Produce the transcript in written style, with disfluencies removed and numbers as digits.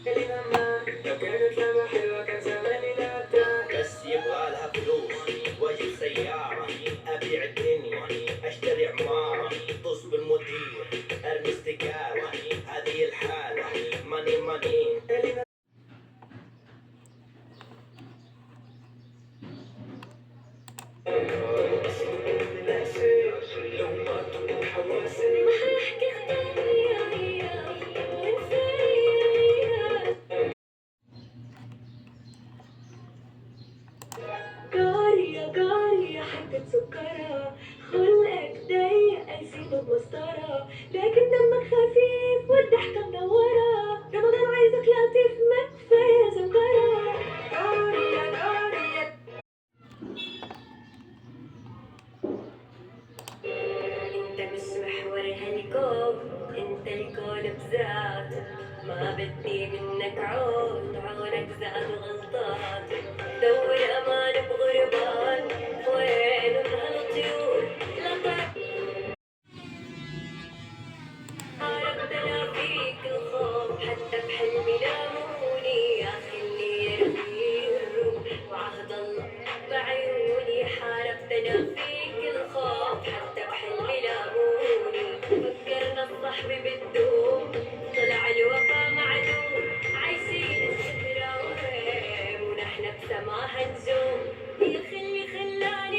لو كانت لما حلوة كان زماني نادى. بس يبغى لها فلوس واجيب سيارة، أبيع الدنيا أشتري عمارة، طز بالمدير أرمي استقالة، هذه الحالة ماني ماني. قارية قارية حتى سكرة، خلقك ضيق أسيبه بمسطرة، لكن دمك خفيف والضحكة منورة، رمضان عايزك لطيف ما كفاية زمجرة. قارية قارية. انت مش محور هالكون، انت الكون بذاته، ما بدي منك عون، عونك زاد غلطات، دور امان بغربان، وين هالطيور لطف عرفتنا فيك الخوف، حتى بحلمي لاموني يا اخي اللي يرمي الروح، وعهد الله بعيوني حاربتنا فيك الخوف، حتى بحلمي لاموني فكرنا الصحب بالدنيا.